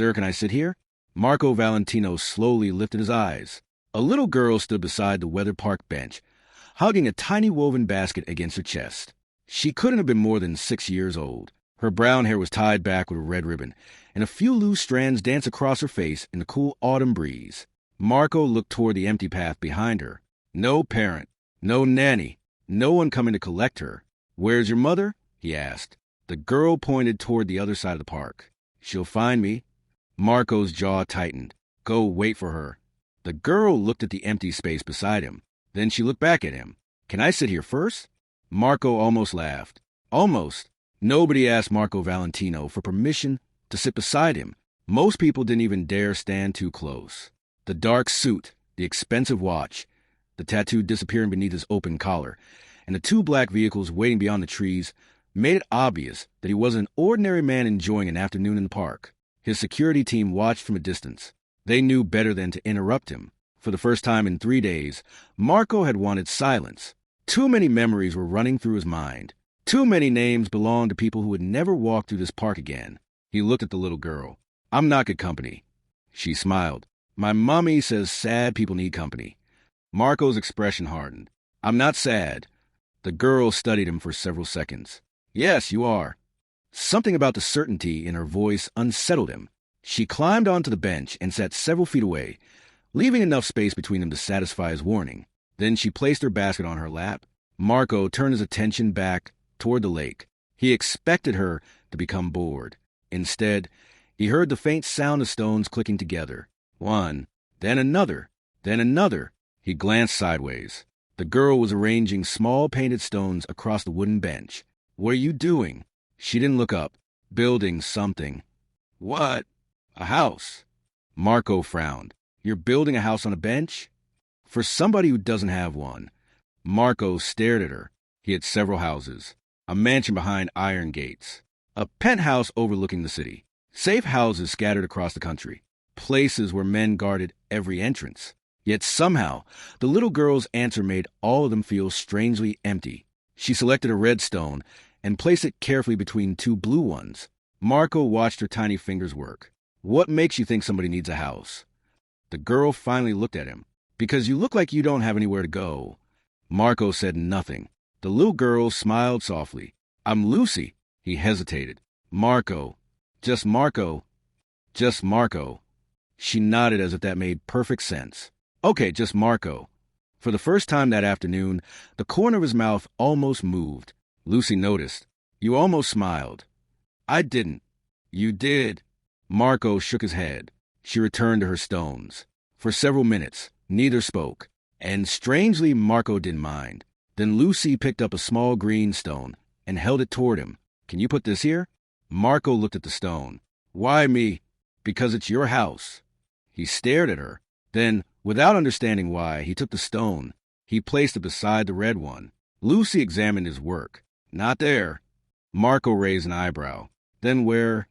Sir, can I sit here? Marco Valentino slowly lifted his eyes. A little girl stood beside the weather park bench, hugging a tiny woven basket against her chest. She couldn't have been more than 6 years old. Her brown hair was tied back with a red ribbon, and a few loose strands danced across her face in the cool autumn breeze. Marco looked toward the empty path behind her. No parent, no nanny, no one coming to collect her. Where's your mother? He asked. The girl pointed toward the other side of the park. She'll find me. Marco's jaw tightened. Go wait for her. The girl looked at the empty space beside him. Then she looked back at him. Can I sit here first? Marco almost laughed. Almost. Nobody asked Marco Valentino for permission to sit beside him. Most people didn't even dare stand too close. The dark suit, the expensive watch, the tattoo disappearing beneath his open collar, and the 2 black vehicles waiting beyond the trees made it obvious that he wasn't an ordinary man enjoying an afternoon in the park. His security team watched from a distance. They knew better than to interrupt him. For the first time in 3 days, Marco had wanted silence. Too many memories were running through his mind. Too many names belonged to people who would never walk through this park again. He looked at the little girl. I'm not good company. She smiled. My mommy says sad people need company. Marco's expression hardened. I'm not sad. The girl studied him for several seconds. Yes, you are. Something about the certainty in her voice unsettled him. She climbed onto the bench and sat several feet away, leaving enough space between them to satisfy his warning. Then she placed her basket on her lap. Marco turned his attention back toward the lake. He expected her to become bored. Instead, he heard the faint sound of stones clicking together. One, then another, then another. He glanced sideways. The girl was arranging small painted stones across the wooden bench. What are you doing? She didn't look up. Building something. What? A house. Marco frowned. You're building a house on a bench? For somebody who doesn't have one. Marco stared at her. He had several houses. A mansion behind iron gates. A penthouse overlooking the city. Safe houses scattered across the country. Places where men guarded every entrance. Yet somehow, the little girl's answer made all of them feel strangely empty. She selected a red stone and placed it carefully between 2 blue ones. Marco watched her tiny fingers work. What makes you think somebody needs a house? The girl finally looked at him. Because you look like you don't have anywhere to go. Marco said nothing. The little girl smiled softly. I'm Lucy. He hesitated. Marco. Just Marco. Just Marco. She nodded as if that made perfect sense. Okay, just Marco. For the first time that afternoon, the corner of his mouth almost moved. Lucy noticed. You almost smiled. I didn't. You did. Marco shook his head. She returned to her stones. For several minutes, neither spoke. And strangely, Marco didn't mind. Then Lucy picked up a small green stone and held it toward him. Can you put this here? Marco looked at the stone. Why me? Because it's your house. He stared at her. Then, without understanding why, he took the stone. He placed it beside the red one. Lucy examined his work. Not there. Marco raised an eyebrow. Then where?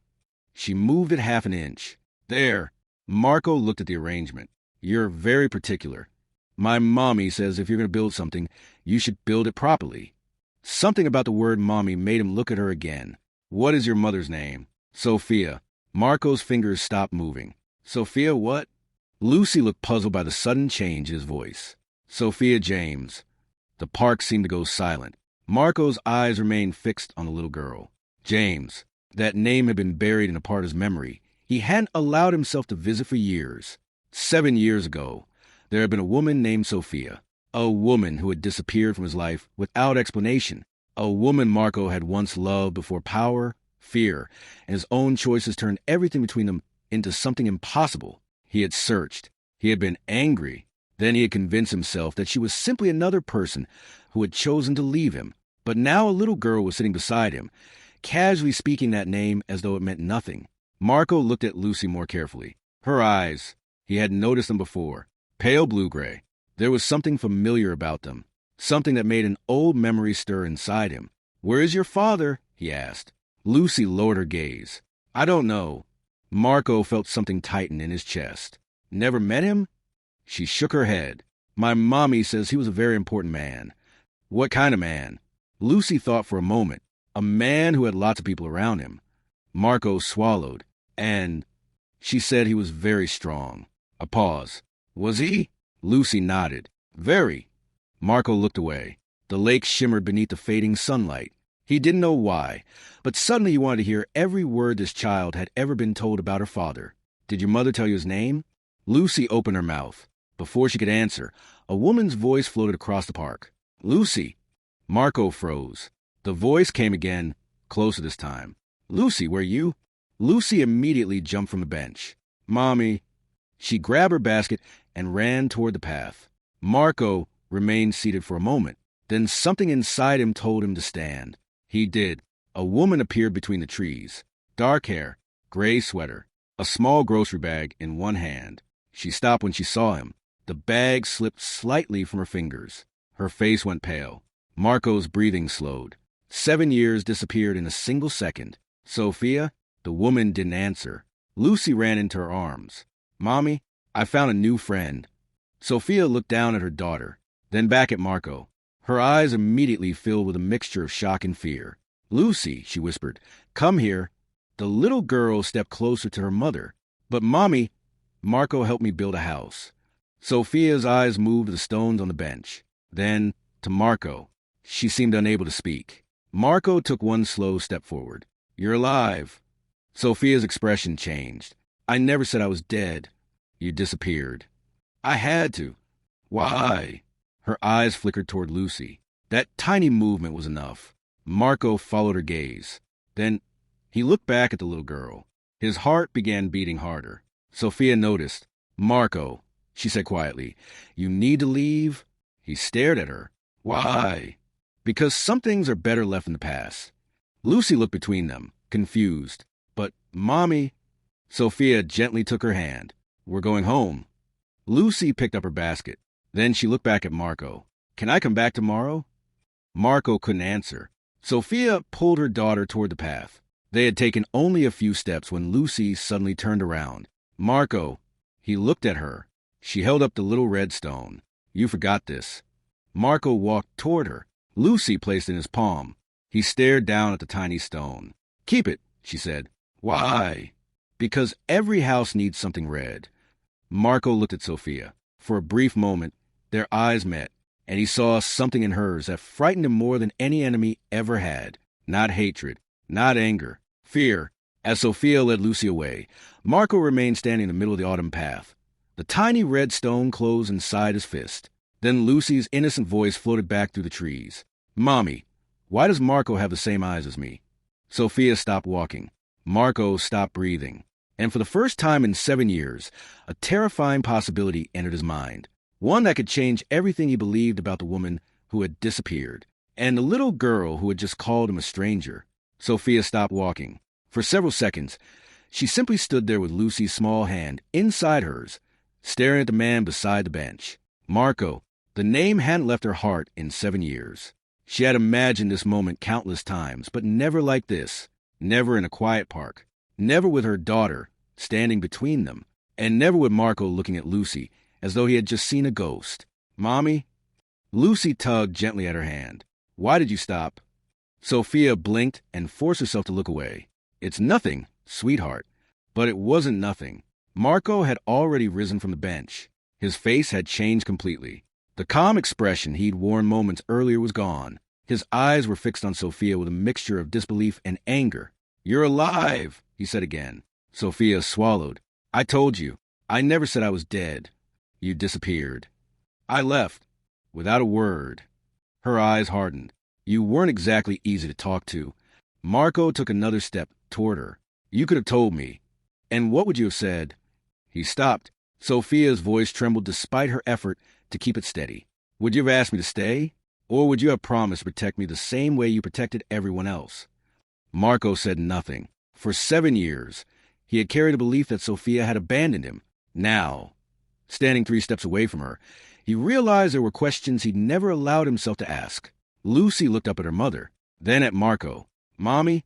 She moved it half an inch. There. Marco looked at the arrangement. You're very particular. My mommy says if you're going to build something, you should build it properly. Something about the word mommy made him look at her again. What is your mother's name? Sophia. Marco's fingers stopped moving. Sophia what? Lucy looked puzzled by the sudden change in his voice. Sophia James. The park seemed to go silent. Marco's eyes remained fixed on the little girl. James. That name had been buried in a part of his memory. He hadn't allowed himself to visit for years. 7 years ago, there had been a woman named Sophia. A woman who had disappeared from his life without explanation. A woman Marco had once loved before power, fear, and his own choices turned everything between them into something impossible. He had searched. He had been angry. Then he had convinced himself that she was simply another person who had chosen to leave him. But now a little girl was sitting beside him, casually speaking that name as though it meant nothing. Marco looked at Lucy more carefully. Her eyes. He hadn't noticed them before. Pale blue-gray. There was something familiar about them. Something that made an old memory stir inside him. Where is your father? He asked. Lucy lowered her gaze. I don't know. Marco felt something tighten in his chest. Never met him? She shook her head. My mommy says he was a very important man. What kind of man? Lucy thought for a moment. A man who had lots of people around him. Marco swallowed. And She said he was very strong. A pause. Was he? Lucy nodded. Very. Marco looked away. The lake shimmered beneath the fading sunlight. He didn't know why, but suddenly he wanted to hear every word this child had ever been told about her father. Did your mother tell you his name? Lucy opened her mouth. Before she could answer, a woman's voice floated across the park. Lucy. Marco froze. The voice came again, closer this time. Lucy, where you? Lucy immediately jumped from the bench. Mommy. She grabbed her basket and ran toward the path. Marco remained seated for a moment. Then something inside him told him to stand. He did. A woman appeared between the trees. Dark hair, gray sweater, a small grocery bag in one hand. She stopped when she saw him. The bag slipped slightly from her fingers. Her face went pale. Marco's breathing slowed. 7 years disappeared in a single second. Sophia? The woman didn't answer. Lucy ran into her arms. Mommy, I found a new friend. Sophia looked down at her daughter, then back at Marco. Her eyes immediately filled with a mixture of shock and fear. Lucy, she whispered, come here. The little girl stepped closer to her mother. But Mommy, Marco helped me build a house. Sophia's eyes moved to the stones on the bench. Then to Marco. She seemed unable to speak. Marco took one slow step forward. You're alive. Sophia's expression changed. I never said I was dead. You disappeared. I had to. Why? Her eyes flickered toward Lucy. That tiny movement was enough. Marco followed her gaze. Then he looked back at the little girl. His heart began beating harder. Sophia noticed. Marco, she said quietly, you need to leave? He stared at her. Why? Because some things are better left in the past. Lucy looked between them, confused. But, Mommy, Sophia gently took her hand. We're going home. Lucy picked up her basket. Then she looked back at Marco. Can I come back tomorrow? Marco couldn't answer. Sophia pulled her daughter toward the path. They had taken only a few steps when Lucy suddenly turned around. Marco. He looked at her. She held up the little red stone. You forgot this. Marco walked toward her. Lucy placed it in his palm. He stared down at the tiny stone. Keep it, she said. Why? Because every house needs something red. Marco looked at Sophia. For a brief moment, their eyes met, and he saw something in hers that frightened him more than any enemy ever had. Not hatred, not anger, fear. As Sophia led Lucy away, Marco remained standing in the middle of the autumn path. The tiny red stone closed inside his fist. Then Lucy's innocent voice floated back through the trees. Mommy, why does Marco have the same eyes as me? Sophia stopped walking. Marco stopped breathing. And for the first time in 7 years, a terrifying possibility entered his mind. One that could change everything he believed about the woman who had disappeared, and the little girl who had just called him a stranger. Sophia stopped walking. For several seconds, she simply stood there with Lucy's small hand inside hers, staring at the man beside the bench. Marco. The name hadn't left her heart in 7 years. She had imagined this moment countless times, but never like this. Never in a quiet park. Never with her daughter standing between them. And never with Marco looking at Lucy as though he had just seen a ghost. Mommy? Lucy tugged gently at her hand. Why did you stop? Sophia blinked and forced herself to look away. It's nothing, sweetheart. But it wasn't nothing. Marco had already risen from the bench. His face had changed completely. The calm expression he'd worn moments earlier was gone. His eyes were fixed on Sophia with a mixture of disbelief and anger. You're alive, he said again. Sophia swallowed. I told you. I never said I was dead. You disappeared. I left. Without a word. Her eyes hardened. You weren't exactly easy to talk to. Marco took another step toward her. You could have told me. And what would you have said? He stopped. Sophia's voice trembled despite her effort to keep it steady. Would you have asked me to stay? Or would you have promised to protect me the same way you protected everyone else? Marco said nothing. For 7 years, he had carried a belief that Sophia had abandoned him. Now, standing 3 steps away from her, he realized there were questions he'd never allowed himself to ask. Lucy looked up at her mother, then at Marco. Mommy?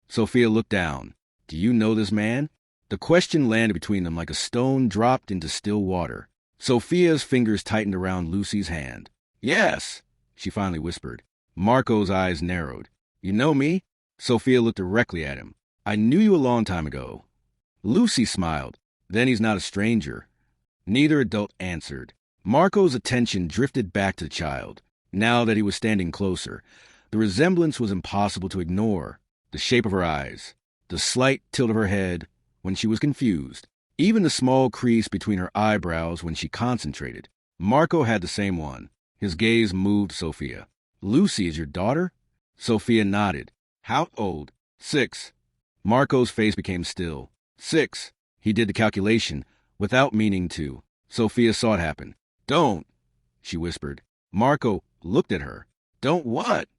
Sophia looked down. Do you know this man? The question landed between them like a stone dropped into still water. Sophia's fingers tightened around Lucy's hand. Yes, she finally whispered. Marco's eyes narrowed. You know me? Sophia looked directly at him. I knew you a long time ago. Lucy smiled. Then he's not a stranger. Neither adult answered. Marco's attention drifted back to the child. Now that he was standing closer, the resemblance was impossible to ignore. The shape of her eyes, the slight tilt of her head when she was confused, even the small crease between her eyebrows when she concentrated. Marco had the same one. His gaze moved Sophia. Lucy is your daughter? Sophia nodded. How old? 6. Marco's face became still. 6. He did the calculation without meaning to. Sophia saw it happen. Don't, she whispered. Marco looked at her. Don't what?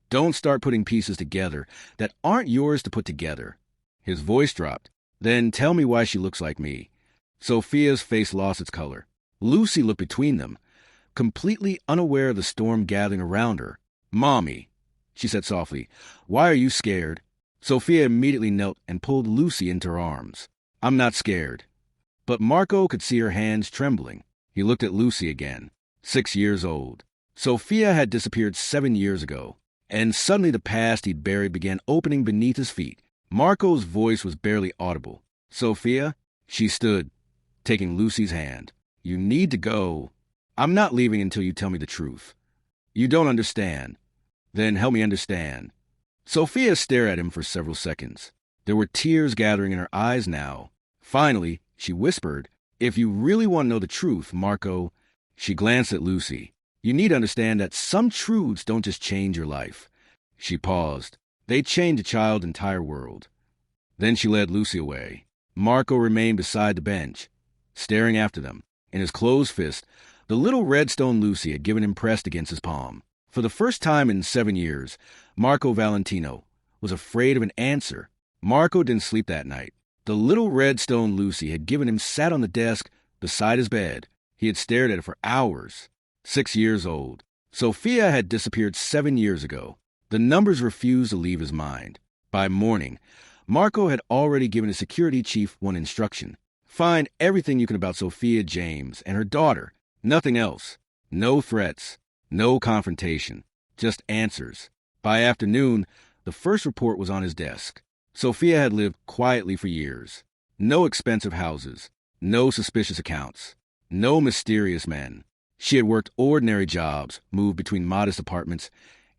Don't start putting pieces together that aren't yours to put together. His voice dropped. Then tell me why she looks like me. Sophia's face lost its color. Lucy looked between them, completely unaware of the storm gathering around her. Mommy, she said softly, why are you scared? Sophia immediately knelt and pulled Lucy into her arms. I'm not scared. But Marco could see her hands trembling. He looked at Lucy again. 6 years old. Sophia had disappeared 7 years ago, and suddenly the past he'd buried began opening beneath his feet. Marco's voice was barely audible. Sophia? She stood, taking Lucy's hand. You need to go. I'm not leaving until you tell me the truth. You don't understand. Then help me understand. Sophia stared at him for several seconds. There were tears gathering in her eyes now. Finally, she whispered, If you really want to know the truth, Marco, she glanced at Lucy. You need to understand that some truths don't just change your life. She paused. They changed a child's entire world. Then she led Lucy away. Marco remained beside the bench, staring after them. In his closed fist, the little red stone Lucy had given him pressed against his palm. For the first time in 7 years, Marco Valentino was afraid of an answer. Marco didn't sleep that night. The little red stone Lucy had given him sat on the desk beside his bed. He had stared at it for hours. 6 years old. Sophia had disappeared 7 years ago. The numbers refused to leave his mind. By morning, Marco had already given his security chief one instruction. Find everything you can about Sophia James and her daughter. Nothing else. No threats. No confrontation. Just answers. By afternoon, the first report was on his desk. Sophia had lived quietly for years. No expensive houses. No suspicious accounts. No mysterious men. She had worked ordinary jobs, moved between modest apartments,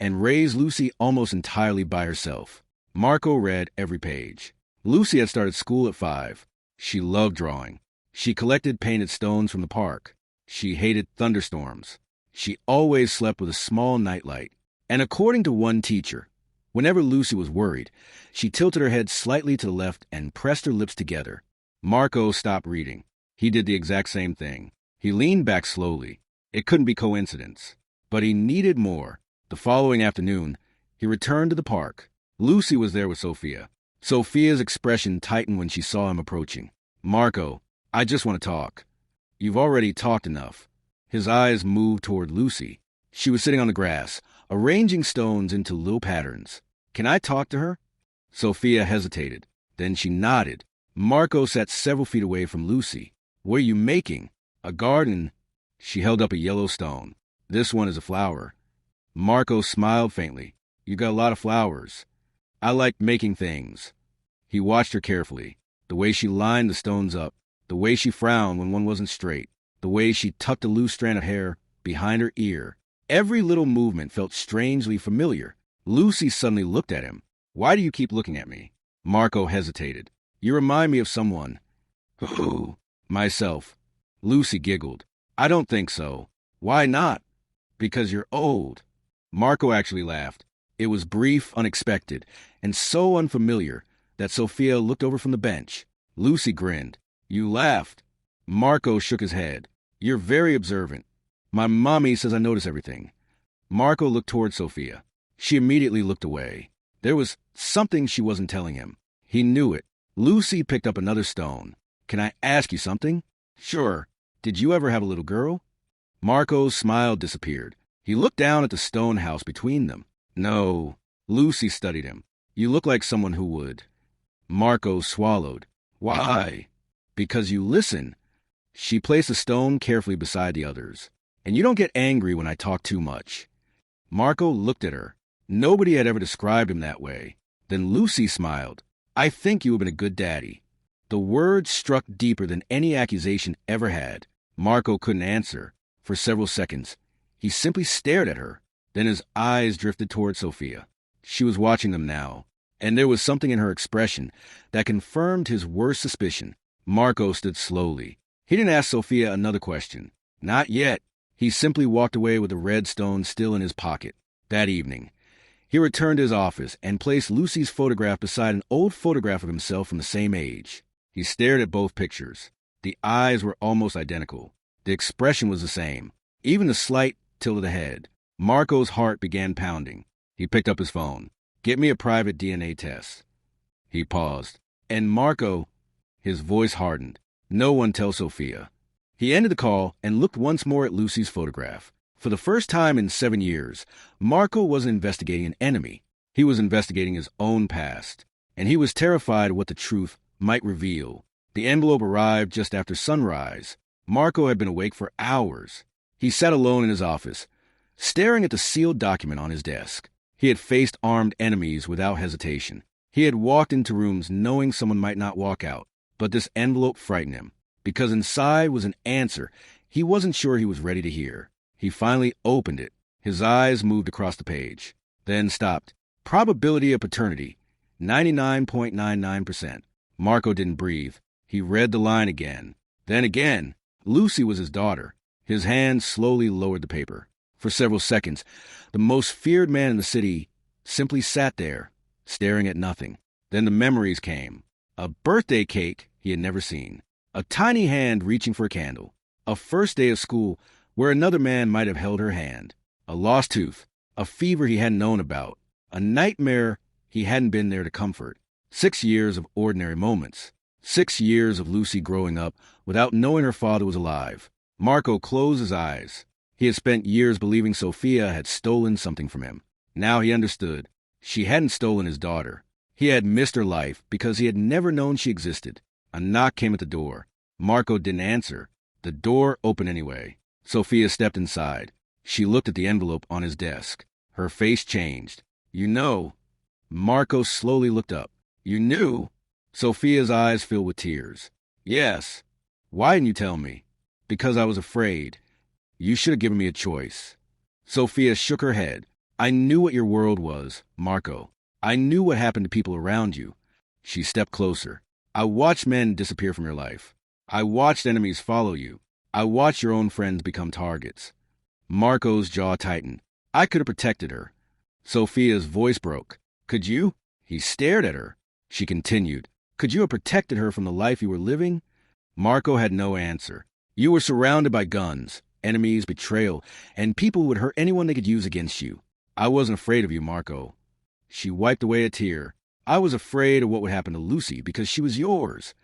and raised Lucy almost entirely by herself. Marco read every page. Lucy had started school at 5. She loved drawing. She collected painted stones from the park. She hated thunderstorms. She always slept with a small nightlight. And according to one teacher, whenever Lucy was worried, she tilted her head slightly to the left and pressed her lips together. Marco stopped reading. He did the exact same thing. He leaned back slowly. It couldn't be coincidence. But he needed more. The following afternoon, he returned to the park. Lucy was there with Sophia. Sophia's expression tightened when she saw him approaching. Marco, I just want to talk. You've already talked enough. His eyes moved toward Lucy. She was sitting on the grass, arranging stones into little patterns. Can I talk to her? Sophia hesitated. Then she nodded. Marco sat several feet away from Lucy. What are you making? A garden. She held up a yellow stone. This one is a flower. Marco smiled faintly. You got a lot of flowers. I like making things. He watched her carefully. The way she lined the stones up. The way she frowned when one wasn't straight. The way she tucked a loose strand of hair behind her ear. Every little movement felt strangely familiar. Lucy suddenly looked at him. Why do you keep looking at me? Marco hesitated. You remind me of someone. Who? Myself. Lucy giggled. I don't think so. Why not? Because you're old. Marco actually laughed. It was brief, unexpected, and so unfamiliar that Sophia looked over from the bench. Lucy grinned. You laughed. Marco shook his head. You're very observant. My mommy says I notice everything. Marco looked toward Sophia. She immediately looked away. There was something she wasn't telling him. He knew it. Lucy picked up another stone. Can I ask you something? Sure. Did you ever have a little girl? Marco's smile disappeared. He looked down at the stone house between them. No. Lucy studied him. You look like someone who would. Marco swallowed. Why? Because you listen. She placed a stone carefully beside the others. And you don't get angry when I talk too much. Marco looked at her. Nobody had ever described him that way. Then Lucy smiled. I think you have been a good daddy. The words struck deeper than any accusation ever had. Marco couldn't answer. For several seconds, he simply stared at her. Then his eyes drifted toward Sophia. She was watching them now, and there was something in her expression that confirmed his worst suspicion. Marco stood slowly. He didn't ask Sophia another question. Not yet. He simply walked away with the red stone still in his pocket. That evening, he returned to his office and placed Lucy's photograph beside an old photograph of himself from the same age. He stared at both pictures. The eyes were almost identical. The expression was the same, even the slight tilt of the head. Marco's heart began pounding. He picked up his phone. "Get me a private DNA test." He paused. "And Marco," his voice hardened, "no one tell Sophia." He ended the call and looked once more at Lucy's photograph. For the first time in 7 years, Marco wasn't investigating an enemy. He was investigating his own past, and he was terrified of what the truth might reveal. The envelope arrived just after sunrise. Marco had been awake for hours. He sat alone in his office, staring at the sealed document on his desk. He had faced armed enemies without hesitation. He had walked into rooms knowing someone might not walk out. But this envelope frightened him, because inside was an answer he wasn't sure he was ready to hear. He finally opened it. His eyes moved across the page, then stopped. Probability of paternity, 99.99%. Marco didn't breathe. He read the line again. Then again. Lucy was his daughter. His hand slowly lowered the paper. For several seconds, the most feared man in the city simply sat there, staring at nothing. Then the memories came. A birthday cake he had never seen. A tiny hand reaching for a candle. A first day of school where another man might have held her hand. A lost tooth. A fever he hadn't known about. A nightmare he hadn't been there to comfort. 6 years of ordinary moments. 6 years of Lucy growing up without knowing her father was alive. Marco closed his eyes. He had spent years believing Sophia had stolen something from him. Now he understood. She hadn't stolen his daughter. He had missed her life because he had never known she existed. A knock came at the door. Marco didn't answer. The door opened anyway. Sophia stepped inside. She looked at the envelope on his desk. Her face changed. "You know." Marco slowly looked up. "You knew?" Sophia's eyes filled with tears. "Yes." "Why didn't you tell me?" "Because I was afraid. You should have given me a choice." Sophia shook her head. "I knew what your world was, Marco. I knew what happened to people around you." She stepped closer. "I watched men disappear from your life. I watched enemies follow you. I watched your own friends become targets." Marco's jaw tightened. "I could have protected her." Sophia's voice broke. "Could you?" He stared at her. She continued. "Could you have protected her from the life you were living?" Marco had no answer. "You were surrounded by guns, enemies, betrayal, and people who would hurt anyone they could use against you. I wasn't afraid of you, Marco." She wiped away a tear. "I was afraid of what would happen to Lucy because she was yours."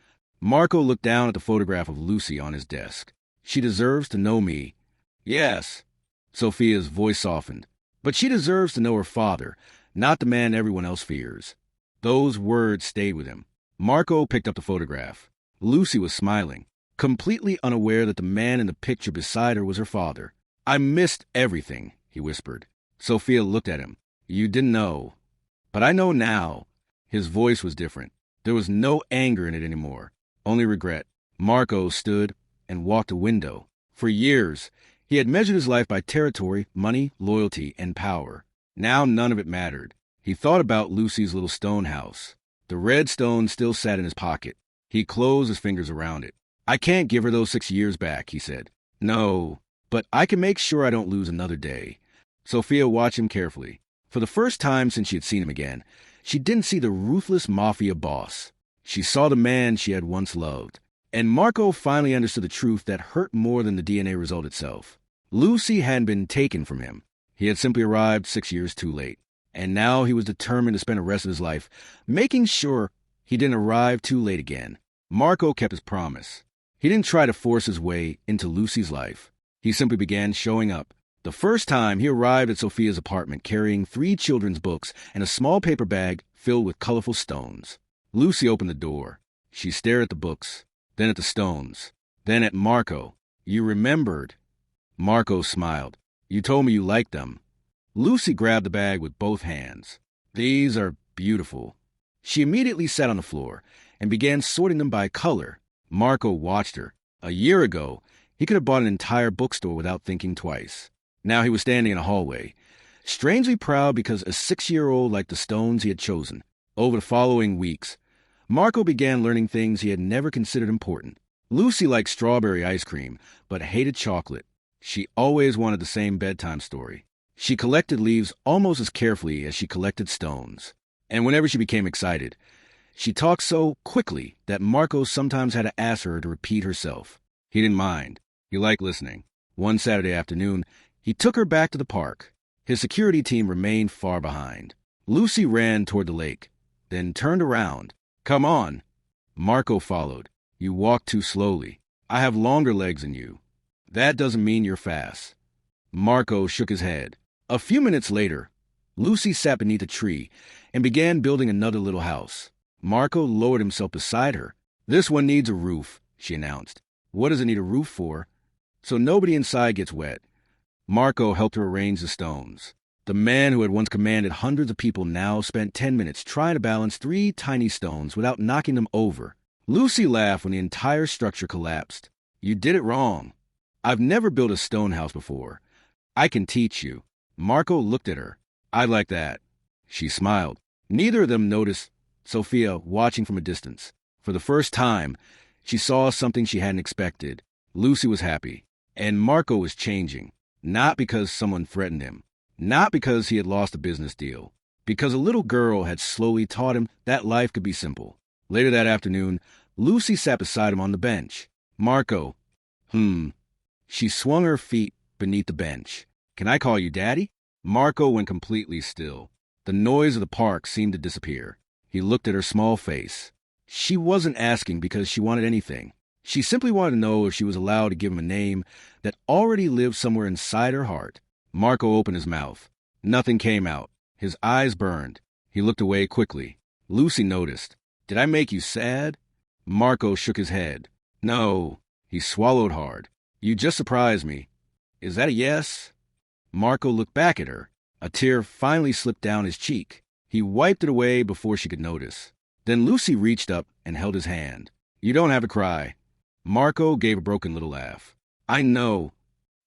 Marco looked down at the photograph of Lucy on his desk. "She deserves to know me." "Yes." Sophia's voice softened. "But she deserves to know her father, not the man everyone else fears." Those words stayed with him. Marco picked up the photograph. Lucy was smiling, completely unaware that the man in the picture beside her was her father. "I missed everything," he whispered. Sophia looked at him. "You didn't know." "But I know now." His voice was different. There was no anger in it anymore, only regret. Marco stood and walked a window. For years, he had measured his life by territory, money, loyalty, and power. Now none of it mattered. He thought about Lucy's little stone house. The red stone still sat in his pocket. He closed his fingers around it. "I can't give her those 6 years back," he said. "No, but I can make sure I don't lose another day." Sophia watched him carefully. For the first time since she had seen him again, she didn't see the ruthless mafia boss. She saw the man she had once loved. And Marco finally understood the truth that hurt more than the DNA result itself. Lucy hadn't been taken from him. He had simply arrived 6 years too late. And now he was determined to spend the rest of his life making sure he didn't arrive too late again. Marco kept his promise. He didn't try to force his way into Lucy's life. He simply began showing up. The first time he arrived at Sophia's apartment carrying 3 children's books and a small paper bag filled with colorful stones. Lucy opened the door. She stared at the books, then at the stones, then at Marco. "You remembered." Marco smiled. "You told me you liked them." Lucy grabbed the bag with both hands. "These are beautiful." She immediately sat on the floor, and began sorting them by color. Marco watched her. A year ago, he could have bought an entire bookstore without thinking twice. Now he was standing in a hallway, strangely proud because a 6-year-old liked the stones he had chosen. Over the following weeks, Marco began learning things he had never considered important. Lucy liked strawberry ice cream, but hated chocolate. She always wanted the same bedtime story. She collected leaves almost as carefully as she collected stones. And whenever she became excited, she talked so quickly that Marco sometimes had to ask her to repeat herself. He didn't mind. He liked listening. One Saturday afternoon, he took her back to the park. His security team remained far behind. Lucy ran toward the lake, then turned around. "Come on." Marco followed. "You walk too slowly. I have longer legs than you." "That doesn't mean you're fast." Marco shook his head. A few minutes later, Lucy sat beneath a tree and began building another little house. Marco lowered himself beside her. "This one needs a roof," she announced. "What does it need a roof for?" "So nobody inside gets wet." Marco helped her arrange the stones. The man who had once commanded hundreds of people now spent 10 minutes trying to balance 3 tiny stones without knocking them over. Lucy laughed when the entire structure collapsed. "You did it wrong. I've never built a stone house before. I can teach you." Marco looked at her. "I like that." She smiled. Neither of them noticed Sophia watching from a distance. For the first time, she saw something she hadn't expected. Lucy was happy, and Marco was changing. Not because someone threatened him. Not because he had lost a business deal. Because a little girl had slowly taught him that life could be simple. Later that afternoon, Lucy sat beside him on the bench. "Marco." She swung her feet beneath the bench. "Can I call you Daddy?" Marco went completely still. The noise of the park seemed to disappear. He looked at her small face. She wasn't asking because she wanted anything. She simply wanted to know if she was allowed to give him a name that already lived somewhere inside her heart. Marco opened his mouth. Nothing came out. His eyes burned. He looked away quickly. Lucy noticed. "Did I make you sad?" Marco shook his head. "No." He swallowed hard. "You just surprised me. Is that a yes?" Marco looked back at her. A tear finally slipped down his cheek. He wiped it away before she could notice. Then Lucy reached up and held his hand. "You don't have to cry." Marco gave a broken little laugh. "I know."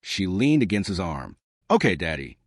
She leaned against his arm. "Okay, Daddy."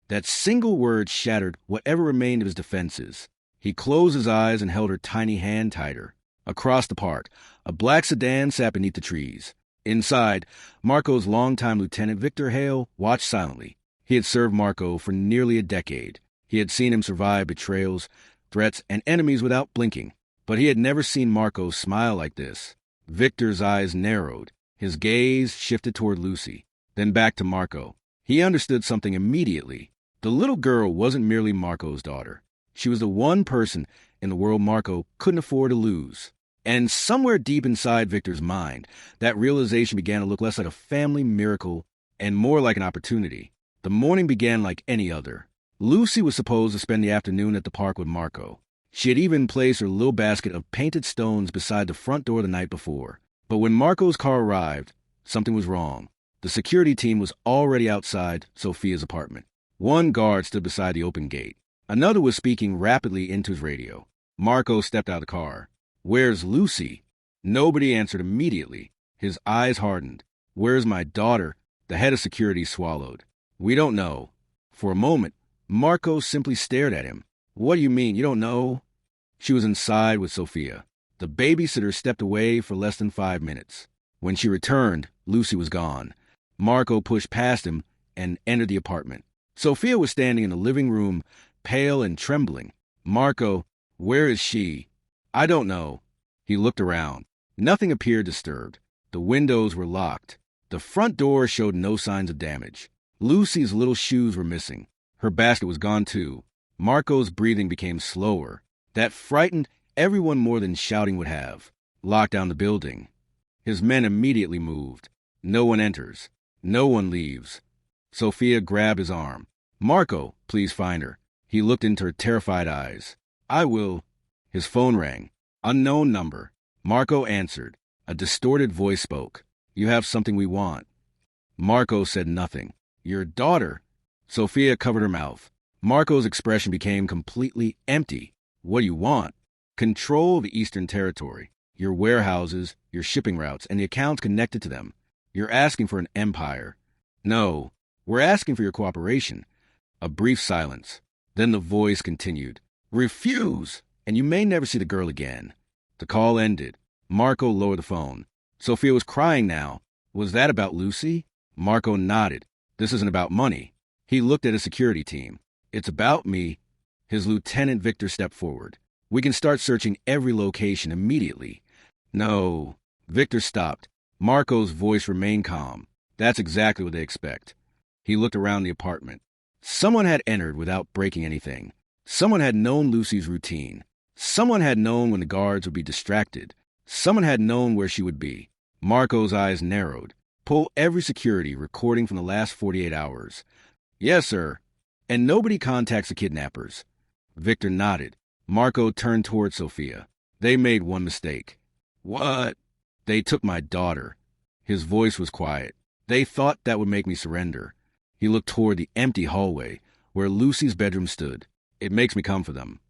That single word shattered whatever remained of his defenses. He closed his eyes and held her tiny hand tighter. Across the park, a black sedan sat beneath the trees. Inside, Marco's longtime lieutenant, Victor Hale, watched silently. He had served Marco for nearly a decade. He had seen him survive betrayals, threats, and enemies without blinking. But he had never seen Marco smile like this. Victor's eyes narrowed. His gaze shifted toward Lucy, then back to Marco. He understood something immediately. The little girl wasn't merely Marco's daughter. She was the one person in the world Marco couldn't afford to lose. And somewhere deep inside Victor's mind, that realization began to look less like a family miracle and more like an opportunity. The morning began like any other. Lucy was supposed to spend the afternoon at the park with Marco. She had even placed her little basket of painted stones beside the front door the night before. But when Marco's car arrived, something was wrong. The security team was already outside Sophia's apartment. One guard stood beside the open gate. Another was speaking rapidly into his radio. Marco stepped out of the car. "Where's Lucy?" Nobody answered immediately. His eyes hardened. "Where's my daughter?" The head of security swallowed. "We don't know." For a moment, Marco simply stared at him. "What do you mean, you don't know?" She was inside with Sophia. The babysitter stepped away for less than 5 minutes. When she returned, Lucy was gone. Marco pushed past him and entered the apartment. Sophia was standing in the living room, pale and trembling. "Marco, where is she?" "I don't know." He looked around. Nothing appeared disturbed. The windows were locked. The front door showed no signs of damage. Lucy's little shoes were missing. Her basket was gone too. Marco's breathing became slower. That frightened everyone more than shouting would have. "Lock down the building." His men immediately moved. No one enters. No one leaves. Sophia grabbed his arm. "Marco, please find her." He looked into her terrified eyes. "I will." His phone rang. Unknown number. Marco answered. A distorted voice spoke. "You have something we want." Marco said nothing. "Your daughter." Sophia covered her mouth. Marco's expression became completely empty. "What do you want?" Control the Eastern Territory, your warehouses, your shipping routes, and the accounts connected to them. You're asking for an empire. No, we're asking for your cooperation. A brief silence. Then the voice continued. Refuse, and you may never see the girl again. The call ended. Marco lowered the phone. Sophia was crying now. Was that about Lucy? Marco nodded. This isn't about money. He looked at his security team. It's about me. His lieutenant Victor stepped forward. We can start searching every location immediately. No. Victor stopped. Marco's voice remained calm. That's exactly what they expect. He looked around the apartment. Someone had entered without breaking anything. Someone had known Lucy's routine. Someone had known when the guards would be distracted. Someone had known where she would be. Marco's eyes narrowed. Pull every security recording from the last 48 hours. Yes, sir. And nobody contacts the kidnappers. Victor nodded. Marco turned toward Sophia. They made one mistake. What? They took my daughter. His voice was quiet. They thought that would make me surrender. He looked toward the empty hallway where Lucy's bedroom stood. It makes me come for them.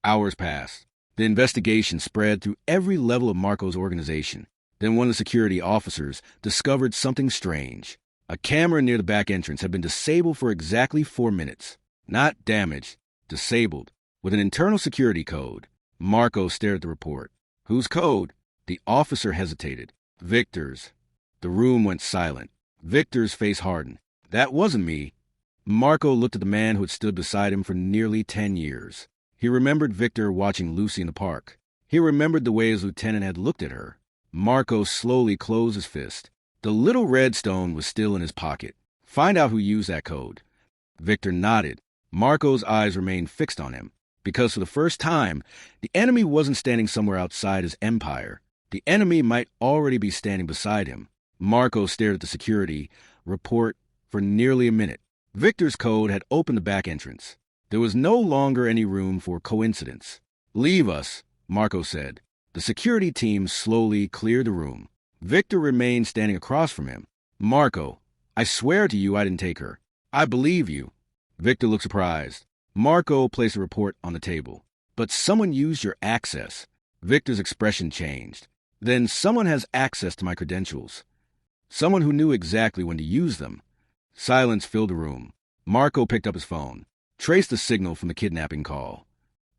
Hours passed. The investigation spread through every level of Marco's organization. Then one of the security officers discovered something strange. A camera near the back entrance had been disabled for exactly 4 minutes. Not damaged, disabled, with an internal security code. Marco stared at the report. Whose code? The officer hesitated. Victor's. The room went silent. Victor's face hardened. That wasn't me. Marco looked at the man who had stood beside him for nearly 10 years. He remembered Victor watching Lucy in the park. He remembered the way his lieutenant had looked at her. Marco slowly closed his fist. The little red stone was still in his pocket. Find out who used that code. Victor nodded. Marco's eyes remained fixed on him, because for the first time, the enemy wasn't standing somewhere outside his empire. The enemy might already be standing beside him. Marco stared at the security report for nearly a minute. Victor's code had opened the back entrance. There was no longer any room for coincidence. Leave us, Marco said. The security team slowly cleared the room. Victor remained standing across from him. Marco, I swear to you I didn't take her. I believe you. Victor looked surprised. Marco placed a report on the table. But someone used your access. Victor's expression changed. Then someone has access to my credentials. Someone who knew exactly when to use them. Silence filled the room. Marco picked up his phone, traced the signal from the kidnapping call.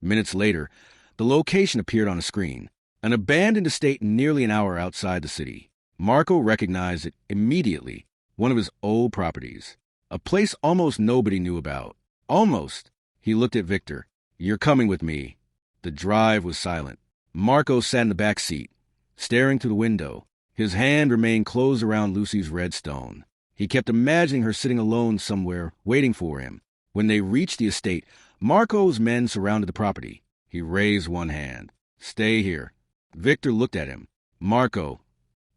Minutes later, the location appeared on a screen. An abandoned estate nearly an hour outside the city. Marco recognized it immediately. One of his old properties. A place almost nobody knew about. Almost. He looked at Victor. You're coming with me. The drive was silent. Marco sat in the back seat, staring through the window. His hand remained closed around Lucy's red stone. He kept imagining her sitting alone somewhere, waiting for him. When they reached the estate, Marco's men surrounded the property. He raised one hand. Stay here. Victor looked at him. Marco,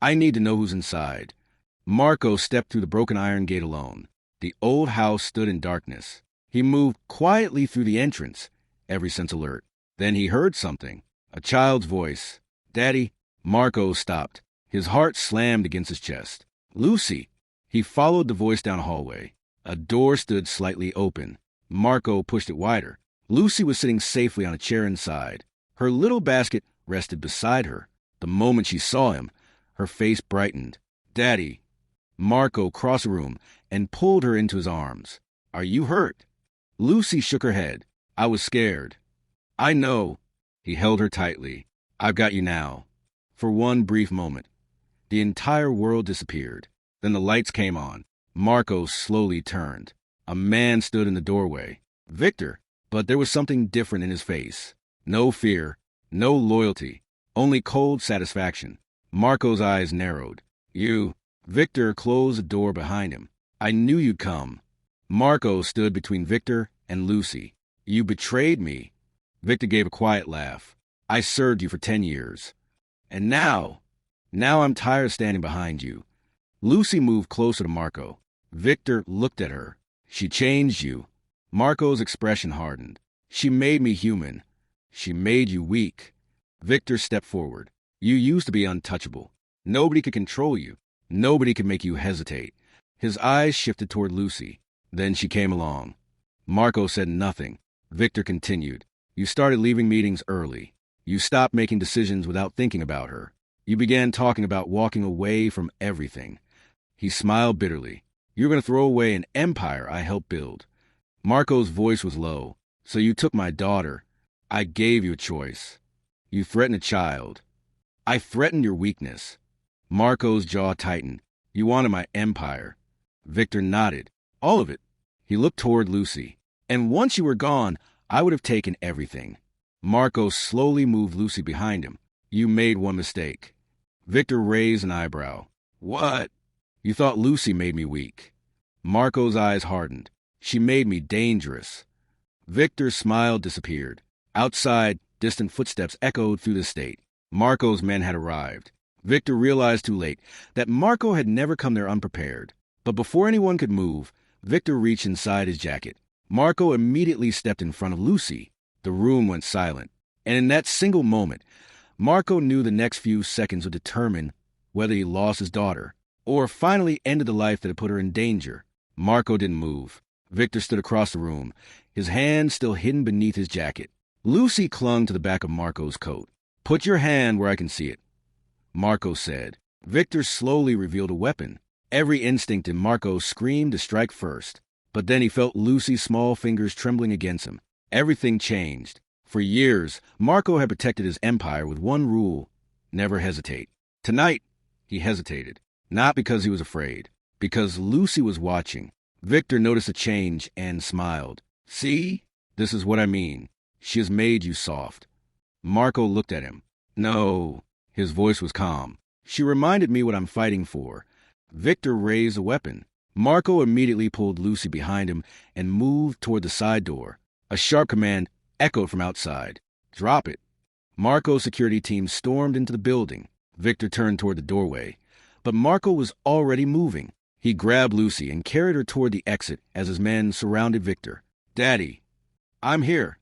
I need to know who's inside. Marco stepped through the broken iron gate alone. The old house stood in darkness. He moved quietly through the entrance, every sense alert. Then he heard something. A child's voice. Daddy. Marco stopped. His heart slammed against his chest. Lucy. He followed the voice down a hallway. A door stood slightly open. Marco pushed it wider. Lucy was sitting safely on a chair inside. Her little basket rested beside her. The moment she saw him, her face brightened. Daddy. Marco crossed the room and pulled her into his arms. Are you hurt? Lucy shook her head. I was scared. I know. He held her tightly. I've got you now. For one brief moment, the entire world disappeared. Then the lights came on. Marco slowly turned. A man stood in the doorway. Victor. But there was something different in his face. No fear. No loyalty. Only cold satisfaction. Marco's eyes narrowed. You. Victor closed the door behind him. I knew you'd come. Marco stood between Victor and Lucy. You betrayed me. Victor gave a quiet laugh. I served you for 10 years. And now I'm tired of standing behind you. Lucy moved closer to Marco. Victor looked at her. She changed you. Marco's expression hardened. She made me human. She made you weak. Victor stepped forward. You used to be untouchable. Nobody could control you. Nobody could make you hesitate. His eyes shifted toward Lucy. Then she came along. Marco said nothing. Victor continued. You started leaving meetings early. You stopped making decisions without thinking about her. You began talking about walking away from everything. He smiled bitterly. You're going to throw away an empire I helped build. Marco's voice was low. So you took my daughter. I gave you a choice. You threatened a child. I threatened your weakness. Marco's jaw tightened. You wanted my empire. Victor nodded. All of it. He looked toward Lucy. And once you were gone, I would have taken everything. Marco slowly moved Lucy behind him. You made one mistake. Victor raised an eyebrow. What? You thought Lucy made me weak. Marco's eyes hardened. She made me dangerous. Victor's smile disappeared. Outside, distant footsteps echoed through the estate. Marco's men had arrived. Victor realized too late that Marco had never come there unprepared. But before anyone could move, Victor reached inside his jacket. Marco immediately stepped in front of Lucy. The room went silent. And in that single moment, Marco knew the next few seconds would determine whether he lost his daughter or finally ended the life that had put her in danger. Marco didn't move. Victor stood across the room, his hand still hidden beneath his jacket. Lucy clung to the back of Marco's coat. Put your hand where I can see it, Marco said. Victor slowly revealed a weapon. Every instinct in Marco screamed to strike first. But then he felt Lucy's small fingers trembling against him. Everything changed. For years, Marco had protected his empire with one rule: never hesitate. Tonight, he hesitated. Not because he was afraid, because Lucy was watching. Victor noticed a change and smiled. See? This is what I mean. She has made you soft. Marco looked at him. No. His voice was calm. She reminded me what I'm fighting for. Victor raised a weapon. Marco immediately pulled Lucy behind him and moved toward the side door. A sharp command echoed from outside. Drop it. Marco's security team stormed into the building. Victor turned toward the doorway. But Marco was already moving. He grabbed Lucy and carried her toward the exit as his men surrounded Victor. Daddy, I'm here.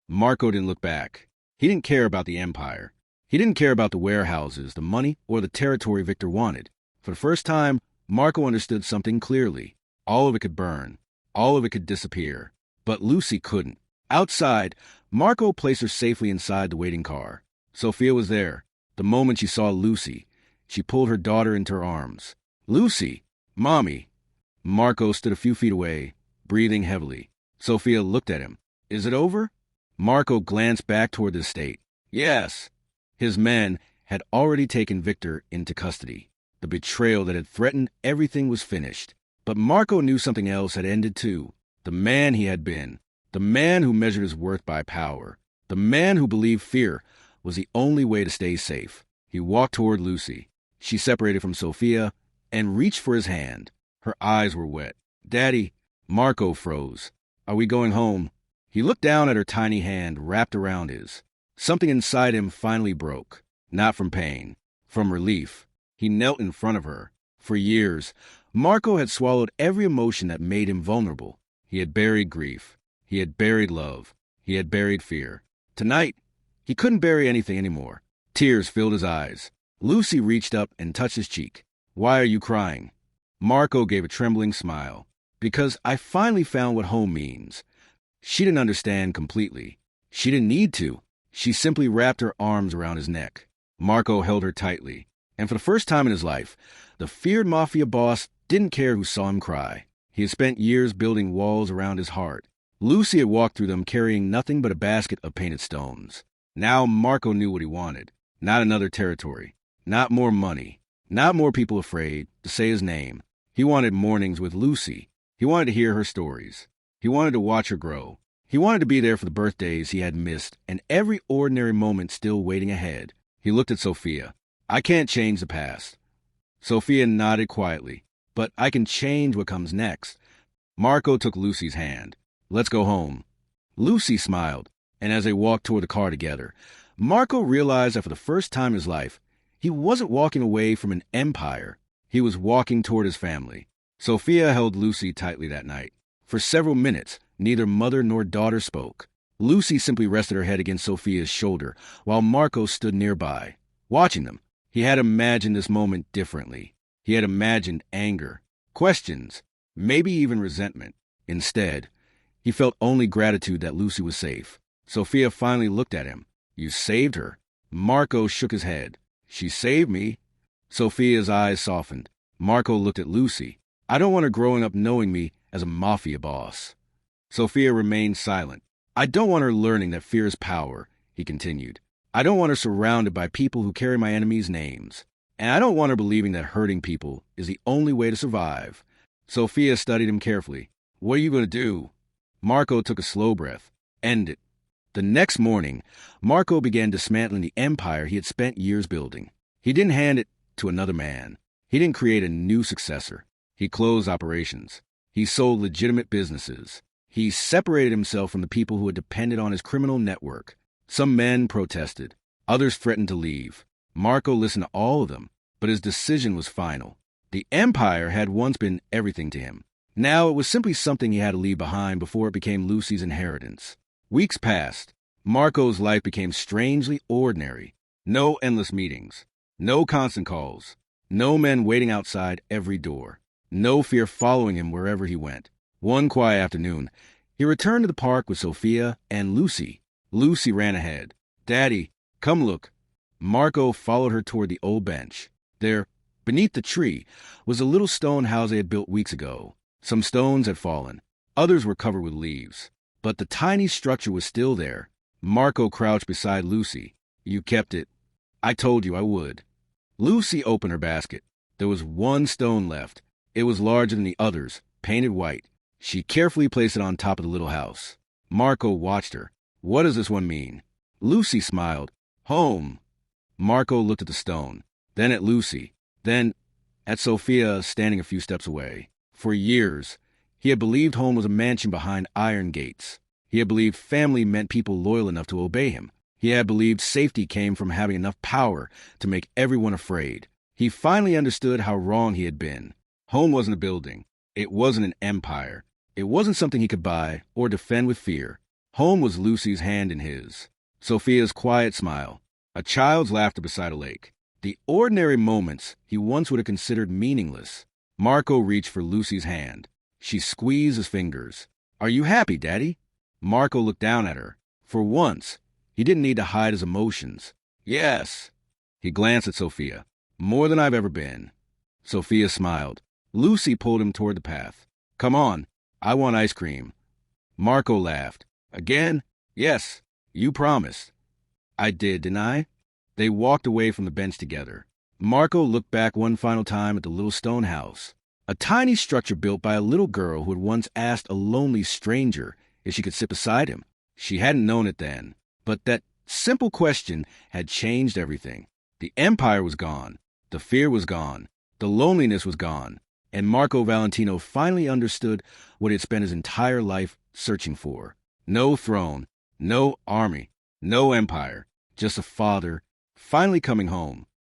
Marco didn't look back. He didn't care about the empire. He didn't care about the warehouses, the money, or the territory Victor wanted. For the first time, Marco understood something clearly. All of it could burn. All of it could disappear. But Lucy couldn't. Outside, Marco placed her safely inside the waiting car. Sophia was there. The moment she saw Lucy, she pulled her daughter into her arms. Lucy! Mommy! Marco stood a few feet away, breathing heavily. Sophia looked at him. Is it over? Marco glanced back toward the estate. Yes. His men had already taken Victor into custody. The betrayal that had threatened everything was finished. But Marco knew something else had ended too. The man he had been. The man who measured his worth by power. The man who believed fear was the only way to stay safe. He walked toward Lucy. She separated from Sophia and reached for his hand. Her eyes were wet. Daddy, Marco froze. Are we going home? He looked down at her tiny hand wrapped around his. Something inside him finally broke. Not from pain, from relief. He knelt in front of her. For years, Marco had swallowed every emotion that made him vulnerable. He had buried grief. He had buried love. He had buried fear. Tonight, he couldn't bury anything anymore. Tears filled his eyes. Lucy reached up and touched his cheek. Why are you crying? Marco gave a trembling smile. Because I finally found what home means. She didn't understand completely. She didn't need to. She simply wrapped her arms around his neck. Marco held her tightly. And for the first time in his life, the feared mafia boss didn't care who saw him cry. He had spent years building walls around his heart. Lucy had walked through them carrying nothing but a basket of painted stones. Now Marco knew what he wanted. Not another territory. Not more money. Not more people afraid to say his name. He wanted mornings with Lucy. He wanted to hear her stories. He wanted to watch her grow. He wanted to be there for the birthdays he had missed and every ordinary moment still waiting ahead. He looked at Sophia. I can't change the past. Sophia nodded quietly. But I can change what comes next. Marco took Lucy's hand. Let's go home. Lucy smiled, and as they walked toward the car together, Marco realized that for the first time in his life, he wasn't walking away from an empire. He was walking toward his family. Sophia held Lucy tightly that night. For several minutes, neither mother nor daughter spoke. Lucy simply rested her head against Sophia's shoulder, while Marco stood nearby, watching them. He had imagined this moment differently. He had imagined anger, questions, maybe even resentment. Instead, he felt only gratitude that Lucy was safe. Sophia finally looked at him. You saved her. Marco shook his head. She saved me. Sophia's eyes softened. Marco looked at Lucy. I don't want her growing up knowing me as a mafia boss. Sophia remained silent. I don't want her learning that fear is power, he continued. I don't want her surrounded by people who carry my enemies' names. And I don't want her believing that hurting people is the only way to survive. Sophia studied him carefully. What are you going to do? Marco took a slow breath. End it. The next morning, Marco began dismantling the empire he had spent years building. He didn't hand it to another man. He didn't create a new successor. He closed operations. He sold legitimate businesses. He separated himself from the people who had depended on his criminal network. Some men protested. Others threatened to leave. Marco listened to all of them, but his decision was final. The empire had once been everything to him. Now it was simply something he had to leave behind before it became Lucy's inheritance. Weeks passed. Marco's life became strangely ordinary. No endless meetings. No constant calls. No men waiting outside every door. No fear following him wherever he went. One quiet afternoon, he returned to the park with Sophia and Lucy. Lucy ran ahead. Daddy, come look. Marco followed her toward the old bench. There, beneath the tree, was a little stone house they had built weeks ago. Some stones had fallen. Others were covered with leaves. But the tiny structure was still there. Marco crouched beside Lucy. You kept it. I told you I would. Lucy opened her basket. There was one stone left. It was larger than the others, painted white. She carefully placed it on top of the little house. Marco watched her. What does this one mean? Lucy smiled. Home. Marco looked at the stone, then at Lucy, then at Sophia standing a few steps away. For years, he had believed home was a mansion behind iron gates. He had believed family meant people loyal enough to obey him. He had believed safety came from having enough power to make everyone afraid. He finally understood how wrong he had been. Home wasn't a building. It wasn't an empire. It wasn't something he could buy or defend with fear. Home was Lucy's hand in his. Sophia's quiet smile. A child's laughter beside a lake. The ordinary moments he once would have considered meaningless. Marco reached for Lucy's hand. She squeezed his fingers. Are you happy, Daddy? Marco looked down at her. For once, he didn't need to hide his emotions. Yes. He glanced at Sophia. More than I've ever been. Sophia smiled. Lucy pulled him toward the path. Come on. I want ice cream. Marco laughed. Again? Yes. You promised. I did, didn't I? They walked away from the bench together. Marco looked back one final time at the little stone house. A tiny structure built by a little girl who had once asked a lonely stranger if she could sit beside him. She hadn't known it then, but that simple question had changed everything. The empire was gone. The fear was gone. The loneliness was gone. And Marco Valentino finally understood what he had spent his entire life searching for. No throne, no army, no empire, just a father finally coming home.